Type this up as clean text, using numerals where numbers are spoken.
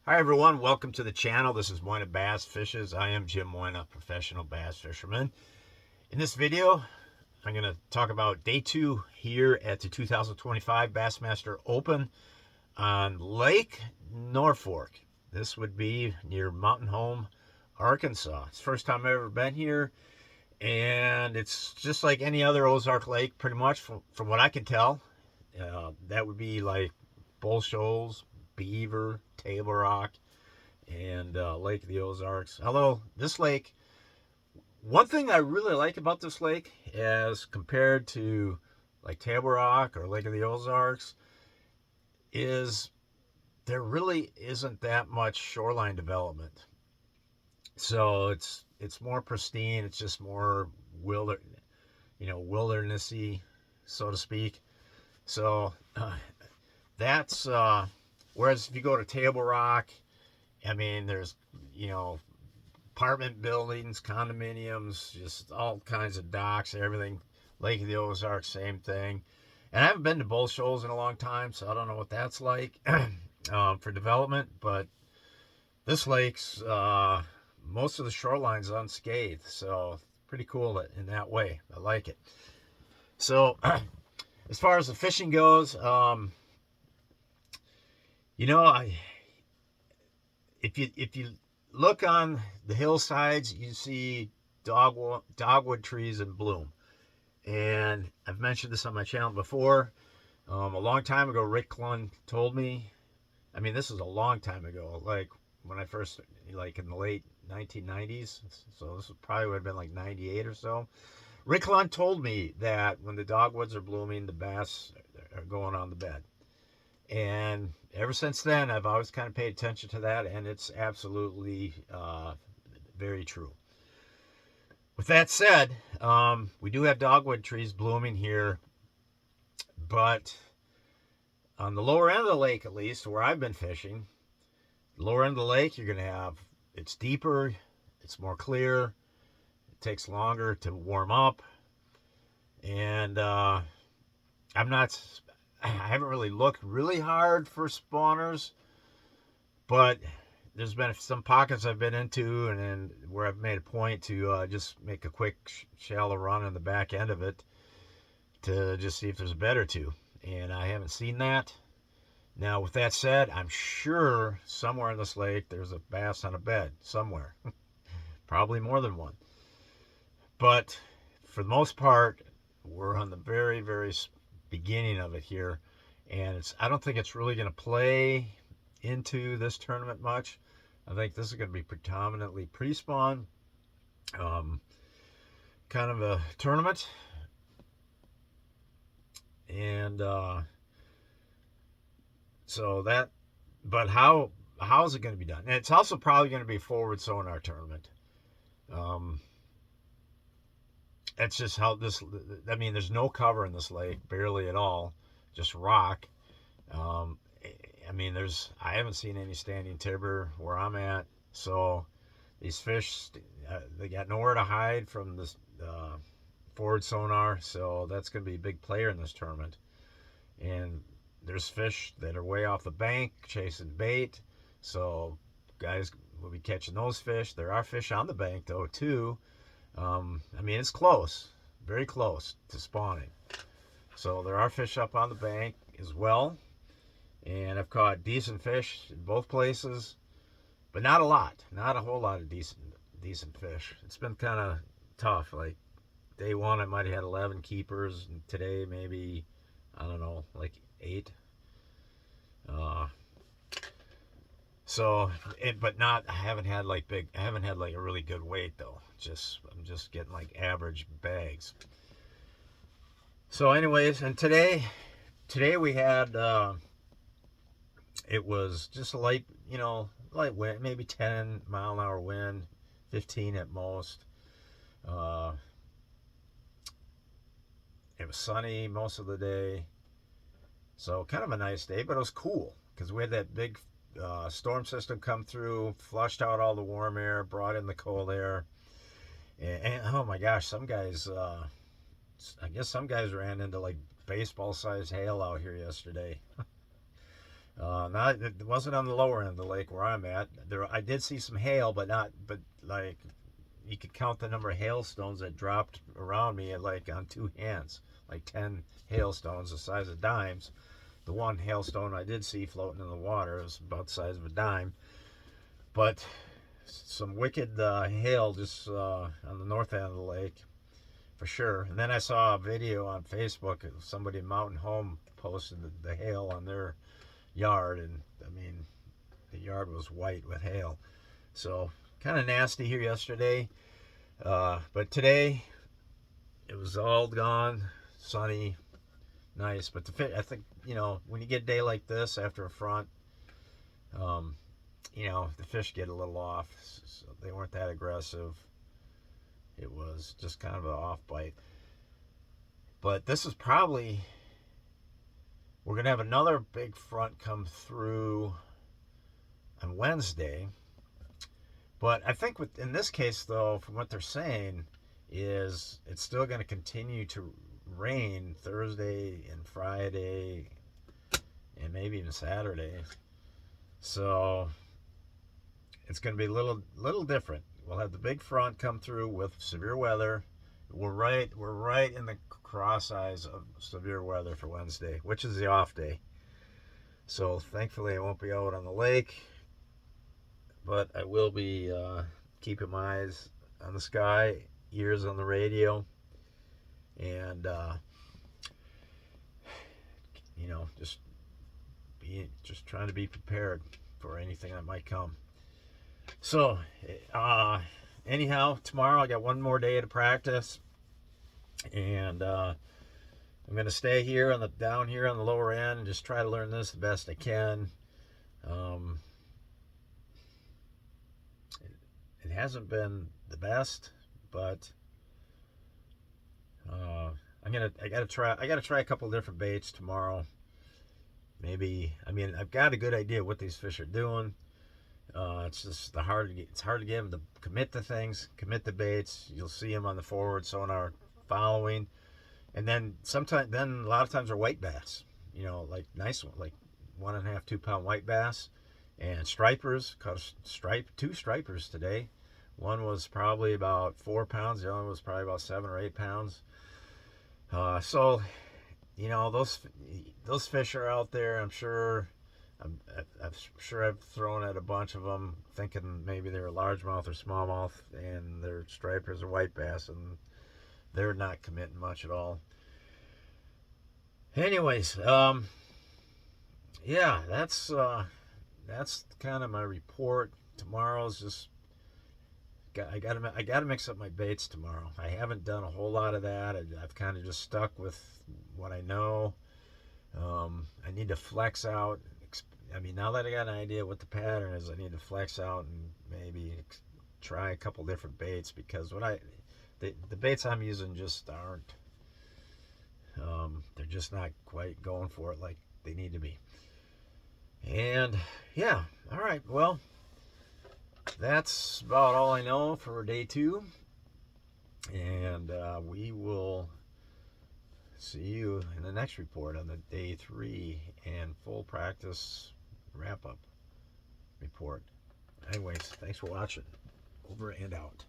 Hi everyone, welcome to the channel. This is Moyna Bass Fishes. I am Jim Moyna, professional bass fisherman. In this video, I'm going to talk about day 2 here at the 2025 Bassmaster Open on Lake Norfork. This would be near Mountain Home, Arkansas. It's the first time I've ever been here, and it's just like any other Ozark lake, pretty much, from what I can tell. That would be like bull shoals, beaver, table rock, and Lake of the Ozarks. Although this lake, one thing I really like about this lake as compared to like Table Rock or Lake of the Ozarks is there really isn't that much shoreline development. So it's more pristine. It's just more wildernessy, so to speak. So that's whereas if you go to Table Rock, I mean, there's apartment buildings, condominiums, just all kinds of docks, everything. Lake of the Ozarks, same thing. And I haven't been to bull shoals in a long time, so I don't know what that's like for development. But this lake's most of the shoreline's unscathed, so pretty cool in that way. I like it. So as far as the fishing goes, if you look on the hillsides, you see dogwood trees in bloom. And I've mentioned this on my channel before. A long time ago, Rick Clun told me, I mean, this is a long time ago, like when I first, like in the late 1990s. So this probably would have been like 98 or so. Rick Clun told me that when the dogwoods are blooming, the bass are going on the bed. And ever since then, I've always kind of paid attention to that, and it's absolutely very true. With that said, we do have dogwood trees blooming here, but on the lower end of the lake, at least, where I've been fishing, the lower end of the lake, you're going to have, it's deeper, it's more clear, it takes longer to warm up, and I haven't really looked really hard for spawners, but there's been some pockets I've been into and where I've made a point to just make a quick shallow run on the back end of it to just see if there's a bed or two. And I haven't seen that. Now, with that said, I'm sure somewhere in this lake there's a bass on a bed somewhere. Probably more than one. But for the most part, we're on the very, very beginning of it here, and I don't think it's really going to play into this tournament much. I think this is going to be predominantly pre-spawn kind of a tournament, and so that, but how is it going to be done? And it's also probably going to be a forward sonar tournament. That's just how this, I mean, there's no cover in this lake, barely at all, just rock. I mean, I haven't seen any standing timber where I'm at, so these fish, they got nowhere to hide from this forward sonar, so that's going to be a big player in this tournament. And there's fish that are way off the bank chasing bait, so guys will be catching those fish. There are fish on the bank, though, too. I mean, it's close, very close to spawning. So there are fish up on the bank as well. And I've caught decent fish in both places, but not a lot, not a whole lot of decent fish. It's been kind of tough. Like day one, I might have had 11 keepers, and today maybe, I don't know, like 8. But not, I haven't had like a really good weight though. I'm just getting like average bags. So anyways, and today we had, it was just a light wind, maybe 10-mile-an-hour wind, 15 at most. It was sunny most of the day, so kind of a nice day, but it was cool because we had that big storm system come through, flushed out all the warm air, brought in the cold air, and oh my gosh, some guys, I guess some guys ran into like baseball-sized hail out here yesterday. Not it wasn't on the lower end of the lake where I'm at. There I did see some hail, but not but like you could count the number of hailstones that dropped around me at like on two hands, like 10 hailstones the size of dimes. The one hailstone I did see floating in the water was about the size of a dime, but some wicked hail just on the north end of the lake for sure. And then I saw a video on Facebook of somebody in Mountain Home posted the hail on their yard, and I mean the yard was white with hail. So kind of nasty here yesterday, but today it was all gone, sunny, nice. But I think when you get a day like this after a front, um, the fish get a little off. So they weren't that aggressive. It was just kind of an off bite. But this is probably we're gonna have another big front come through on Wednesday. But I think in this case, though, from what they're saying, is it's still going to continue to rain Thursday and Friday and maybe even Saturday. So it's going to be a little different. We'll have the big front come through with severe weather. We're right in the cross eyes of severe weather for Wednesday, which is the off day. So thankfully I won't be out on the lake, but I will be keeping my eyes on the sky, ears on the radio, and just trying to be prepared for anything that might come. So anyhow, tomorrow I got one more day to practice, and I'm gonna stay here down here on the lower end and just try to learn this the best I can. It hasn't been the best, but I gotta try a couple of different baits tomorrow. Maybe I've got a good idea what these fish are doing. It's just it's hard to get them to commit to things, commit to baits. You'll see them on the forward sonar following, and then a lot of times they're white bass. Like nice one, like 1.5, 2 pound white bass, and stripers. Caught two stripers today. One was probably about 4 pounds. The other one was probably about 7 or 8 pounds. So those fish are out there. I'm sure I've thrown at a bunch of them thinking maybe they're largemouth or smallmouth, and they're stripers or white bass, and they're not committing much at all. Anyways, yeah, that's kind of my report. Tomorrow's just I gotta mix up my baits tomorrow. I haven't done a whole lot of that. I've kind of just stuck with what I know. I need to flex out. Now that I got an idea what the pattern is, I need to flex out and maybe try a couple different baits, because the baits I'm using just aren't. They're just not quite going for it like they need to be. And yeah, all right. Well, that's about all I know for day 2, and we will see you in the next report on the day 3 and full practice wrap-up report. Anyways, thanks for watching. Over and out.